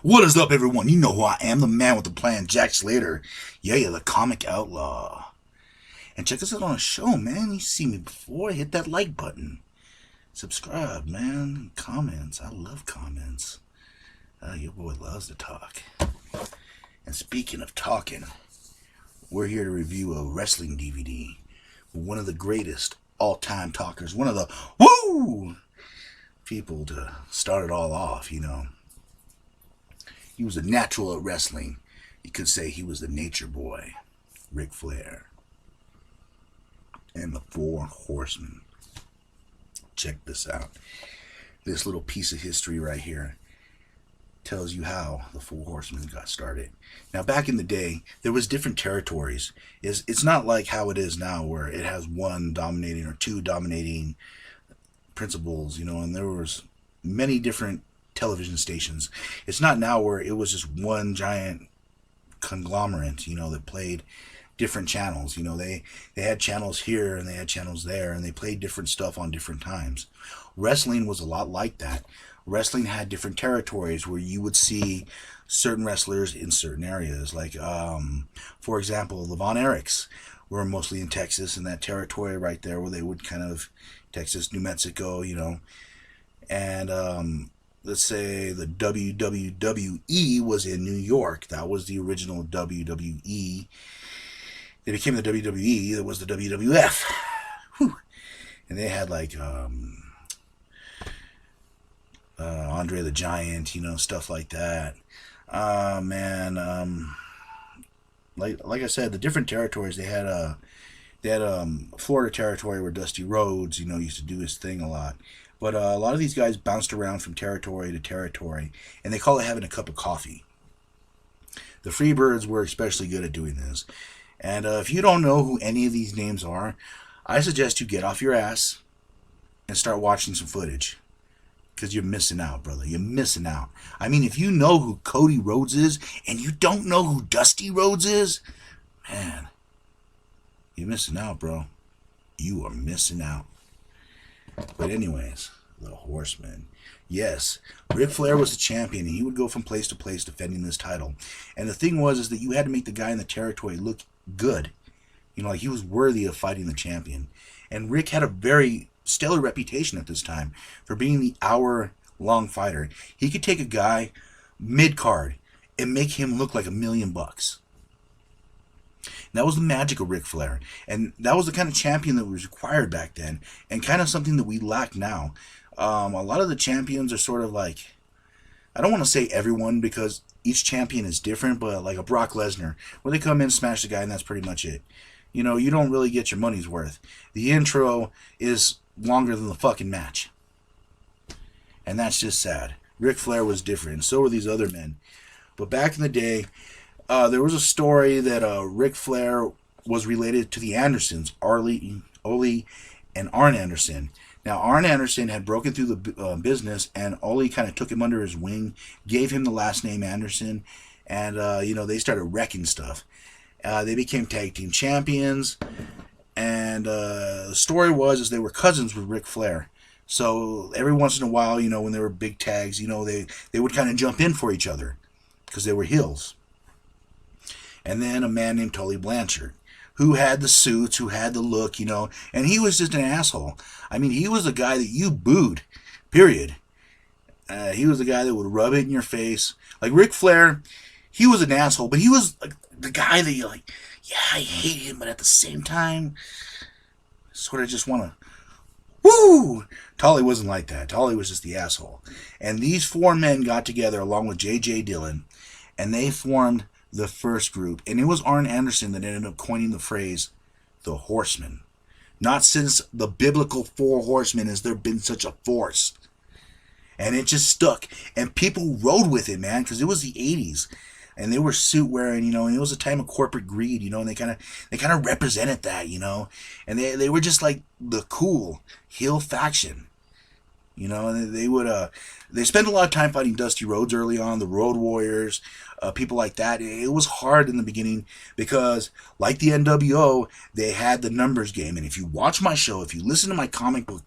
What is up, everyone? You know who I am, the man with the plan, Jack Slater. Yeah, the comic outlaw. And check us out on a show, man. You see me before, hit that like button. Subscribe, man. Comments. I love comments. Your boy loves to talk. And speaking of talking, we're here to review a wrestling DVD with one of the greatest all-time talkers, one of the woo people to start it all off, you know. He was a natural at wrestling. You could say he was the nature boy, Ric Flair. And the Four Horsemen. Check this out. This little piece of history right here tells you how the Four Horsemen got started. Now, back in the day, there was different territories. It's not like how it is now, where it has one dominating or two dominating principles, you know, and there was many different television stations. It's not now where it was just one giant conglomerate, you know, that played different channels. You know, they had channels here and they had channels there, and they played different stuff on different times. Wrestling was a lot like that. Wrestling had different territories where you would see certain wrestlers in certain areas. Like, for example, the Von Erichs were mostly in Texas, in that territory right there where they would kind of, Texas, New Mexico, you know. And let's say the WWE was in New York. That was the original WWE. They became the WWE. That was the WWF. Whew. And they had like Andre the Giant, you know, stuff like that. Like I said, the different territories, they had Florida territory where Dusty Rhodes, you know, used to do his thing a lot. But a lot of these guys bounced around from territory to territory, and they call it having a cup of coffee. The Freebirds were especially good at doing this. And if you don't know who any of these names are, I suggest you get off your ass and start watching some footage. Because you're missing out, brother. You're missing out. I mean, if you know who Cody Rhodes is and you don't know who Dusty Rhodes is, man, you're missing out, bro. You are missing out. But anyways, the Horsemen. Yes, Ric Flair was the champion, and he would go from place to place defending this title. And the thing was is that you had to make the guy in the territory look good. You know, like he was worthy of fighting the champion. And Rick had a very stellar reputation at this time for being the hour-long fighter. He could take a guy mid-card and make him look like $1,000,000. That was the magic of Ric Flair. And that was the kind of champion that was required back then, and kind of something that we lack now. A lot of the champions are sort of like, I don't want to say everyone because each champion is different, but like a Brock Lesnar, where they come in, smash the guy, and that's pretty much it. You know, you don't really get your money's worth. The intro is longer than the fucking match. And that's just sad. Ric Flair was different, and so were these other men. But back in the day, there was a story that Ric Flair was related to the Andersons, Ole and Arn Anderson. Now, Arn Anderson had broken through the business, and Ole kind of took him under his wing, gave him the last name Anderson, and, you know, they started wrecking stuff. They became tag team champions, and the story was they were cousins with Ric Flair. So every once in a while, you know, when there were big tags, you know, they would kind of jump in for each other because they were heels. And then a man named Tully Blanchard, who had the suits, who had the look, you know, and he was just an asshole. I mean, he was the guy that you booed, period. He was the guy that would rub it in your face. Like Ric Flair, he was an asshole, but he was like the guy that you're like, yeah, I hate him, but at the same time, sort of just want to, woo! Tully wasn't like that. Tully was just the asshole. And these four men got together along with J.J. Dillon, and they formed the first group. And it was Arn Anderson that ended up coining the phrase, the Horsemen. Not since the biblical Four Horsemen has there been such a force. And it just stuck. And people rode with it, man, because it was the 80s. And they were suit wearing, you know, and it was a time of corporate greed, you know, and they kind of represented that, you know. And they were just like the cool heel faction. You know, and they spent a lot of time fighting Dusty Rhodes early on, the Road Warriors, people like that. It was hard in the beginning because, like the NWO, they had the numbers game. And if you watch my show, if you listen to my comic book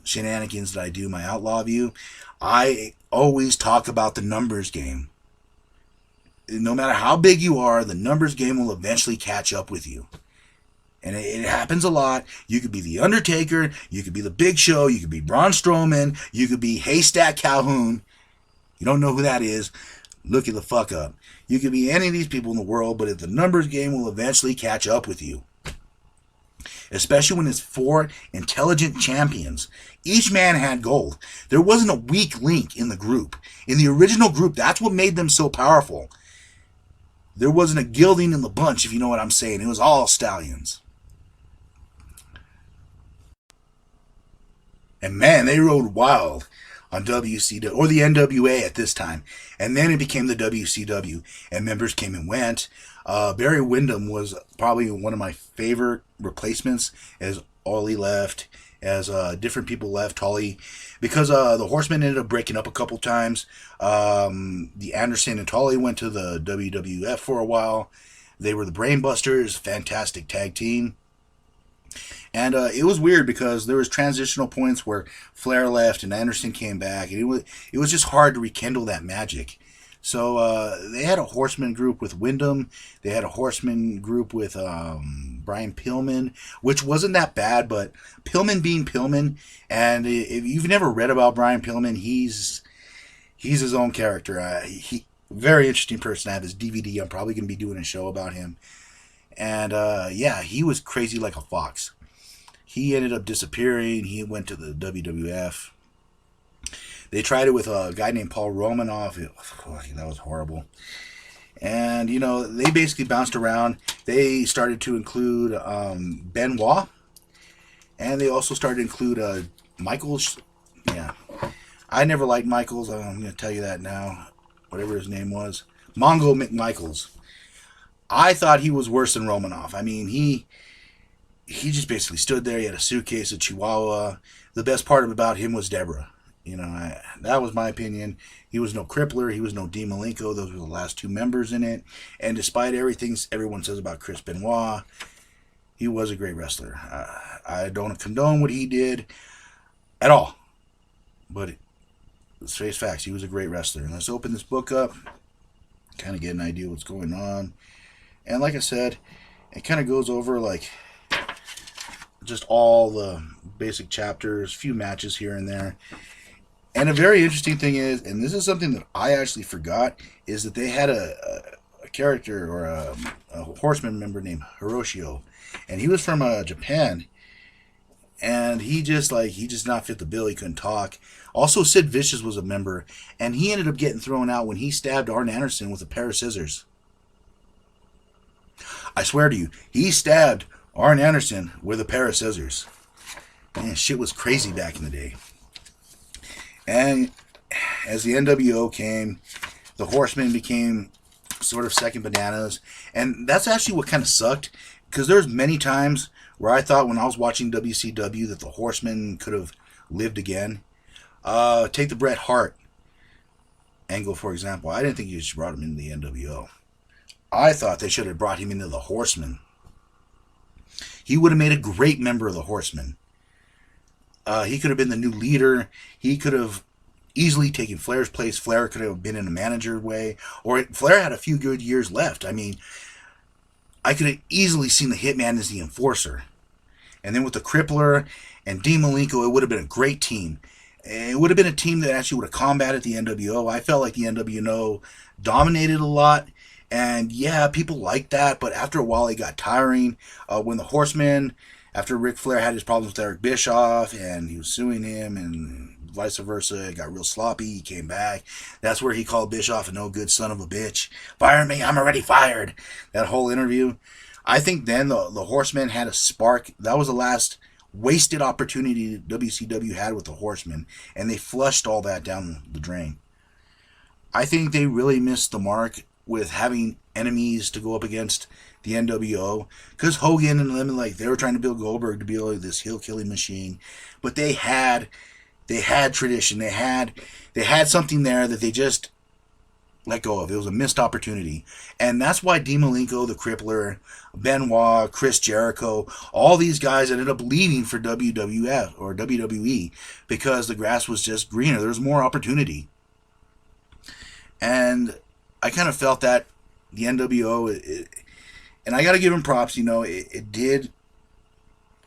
shenanigans that I do, my outlaw view, I always talk about the numbers game. No matter how big you are, the numbers game will eventually catch up with you. And it happens a lot. You could be The Undertaker, you could be The Big Show, you could be Braun Strowman, you could be Haystack Calhoun. You don't know who that is, look it the fuck up. You could be any of these people in the world, but if the numbers game will eventually catch up with you. Especially when it's 4 intelligent champions. Each man had gold. There wasn't a weak link in the group. In the original group, that's what made them so powerful. There wasn't a gelding in the bunch, if you know what I'm saying. It was all stallions. And man, they rode wild on WCW, or the NWA at this time. And then it became the WCW, and members came and went. Barry Windham was probably one of my favorite replacements, as Ollie left, as different people left, Tully, because the Horsemen ended up breaking up a couple times. The Anderson and Tully went to the WWF for a while. They were the Brainbusters, fantastic tag team. And it was weird because there was transitional points where Flair left and Anderson came back, and it was just hard to rekindle that magic. So they had a Horseman group with Wyndham. They had a Horseman group with Brian Pillman, which wasn't that bad, but Pillman being Pillman, and if you've never read about Brian Pillman, he's his own character. He very interesting person. I have his DVD. I'm probably going to be doing a show about him. And yeah, he was crazy like a fox. He ended up disappearing. He went to the WWF. They tried it with a guy named Paul Romanoff. That was horrible. And, you know, they basically bounced around. They started to include Benoit. And they also started to include Michaels. Yeah. I never liked Michaels. I'm going to tell you that now. Whatever his name was. Mongo McMichaels. I thought he was worse than Romanoff. I mean, he just basically stood there. He had a suitcase, a chihuahua. The best part about him was Deborah. You know, that was my opinion. He was no Crippler. He was no Dean Malenko. Those were the last two members in it. And despite everything everyone says about Chris Benoit, he was a great wrestler. I don't condone what he did at all. But let's face facts. He was a great wrestler. And let's open this book up. Kind of get an idea what's going on. And like I said, it kind of goes over like just all the basic chapters, few matches here and there. And a very interesting thing is, and this is something that I actually forgot, is that they had a character or a Horseman member named Hiroshio. And he was from Japan. And he just not fit the bill. He couldn't talk. Also, Sid Vicious was a member. And he ended up getting thrown out when he stabbed Arn Anderson with a pair of scissors. I swear to you, he stabbed Arn Anderson with a pair of scissors. Man, shit was crazy back in the day. And as the NWO came, the Horsemen became sort of second bananas. And that's actually what kind of sucked. Because there's many times where I thought when I was watching WCW that the Horsemen could have lived again. Take the Bret Hart angle, for example. I didn't think you just brought him into the NWO. I thought they should have brought him into the Horsemen. He would have made a great member of the Horsemen. He could have been the new leader. He could have easily taken Flair's place. Flair could have been in a manager way. Or Flair had a few good years left. I mean, I could have easily seen the Hitman as the enforcer. And then with the Crippler and Dean Malenko, it would have been a great team. It would have been a team that actually would have combated the NWO. I felt like the NWO dominated a lot. And yeah, people liked that, but after a while it got tiring. When the Horsemen, after Ric Flair had his problems with Eric Bischoff, and he was suing him, and vice versa, it got real sloppy. He came back. That's where he called Bischoff a no good son of a bitch. Fire me, I'm already fired. That whole interview. I think then the Horsemen had a spark. That was the last wasted opportunity WCW had with the Horsemen, and they flushed all that down the drain. I think they really missed the mark with having enemies to go up against the NWO, because Hogan and them, like, they were trying to build Goldberg to be like this heel killing machine, but they had tradition, they had something there that they just let go of. It was a missed opportunity. And that's why Dean Malenko, the Crippler, Benoit, Chris Jericho, all these guys ended up leaving for WWF or WWE because the grass was just greener. There was more opportunity. And I kind of felt that the NWO, and I got to give him props, it did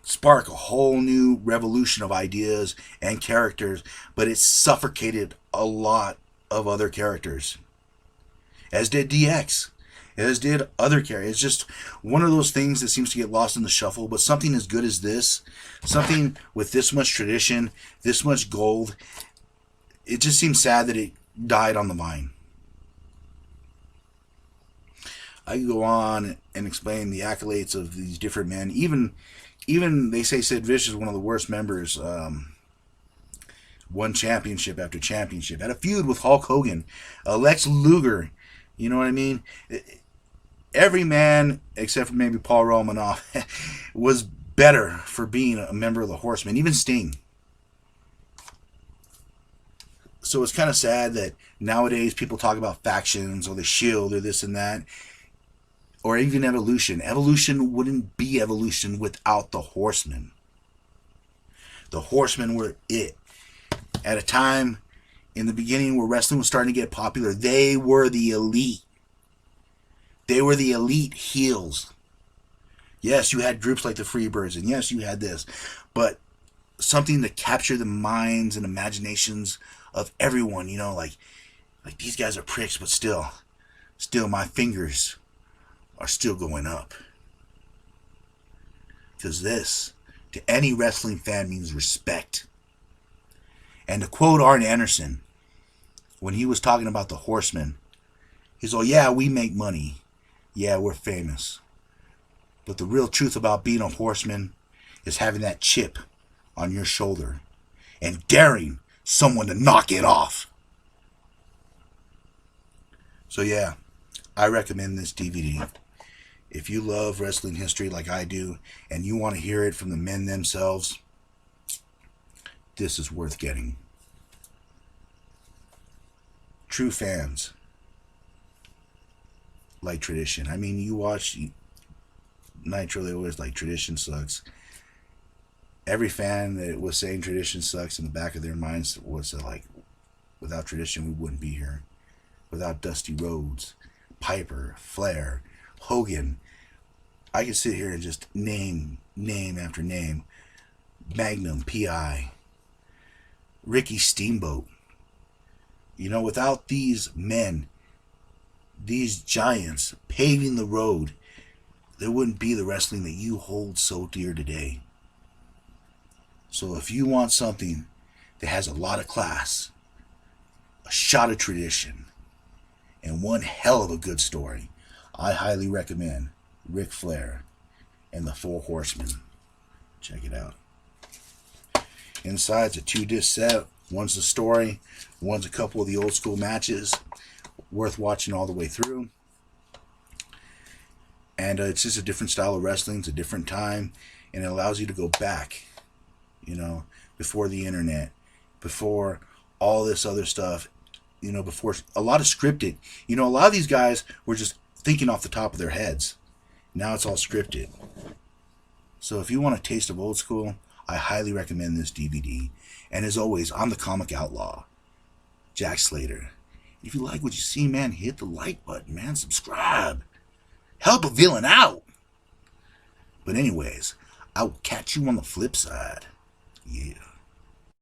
spark a whole new revolution of ideas and characters, but it suffocated a lot of other characters. As did DX. As did other characters. It's just one of those things that seems to get lost in the shuffle, but something as good as this, something with this much tradition, this much gold, it just seems sad that it died on the vine. I could go on and explain the accolades of these different men. Even they say Sid Vicious is one of the worst members. Won championship after championship. Had a feud with Hulk Hogan. Lex Luger. You know what I mean? Every man, except for maybe Paul Romanoff, was better for being a member of the Horsemen. Even Sting. So it's kind of sad that nowadays people talk about factions or the Shield or this and that. Or even Evolution. Evolution wouldn't be Evolution without the Horsemen. The Horsemen were it. At a time in the beginning where wrestling was starting to get popular, they were the elite. They were the elite heels. Yes, you had groups like the Freebirds, and yes, you had this. But something to capture the minds and imaginations of everyone, like these guys are pricks, but still my fingers are still going up. Because this, to any wrestling fan, means respect. And to quote Arn Anderson, when he was talking about the Horsemen, he's all, yeah, we make money. Yeah, we're famous. But the real truth about being a horseman is having that chip on your shoulder and daring someone to knock it off. So yeah, I recommend this DVD. If you love wrestling history like I do, and you want to hear it from the men themselves, this is worth getting. True fans like tradition. I mean, you watch Nitro, they always like tradition sucks. Every fan that was saying tradition sucks in the back of their minds was like, without tradition, we wouldn't be here. Without Dusty Rhodes, Piper, Flair, Hogan. I could sit here and just name after name. Magnum, P.I., Ricky Steamboat. Without these men, these giants paving the road, there wouldn't be the wrestling that you hold so dear today. So if you want something that has a lot of class, a shot of tradition, and one hell of a good story, I highly recommend Ric Flair and the Four Horsemen. Check it out. Inside's a 2-disc set. One's the story. One's a couple of the old school matches. Worth watching all the way through. And it's just a different style of wrestling. It's a different time. And it allows you to go back, before the internet, before all this other stuff, before a lot of scripted. A lot of these guys were just thinking off the top of their heads. Now it's all scripted. So if you want a taste of old school, I highly recommend this DVD. And as always, I'm the Comic Outlaw, Jack Slater. If you like what you see, man, hit the like button, man. Subscribe. Help a villain out. But anyways, I will catch you on the flip side.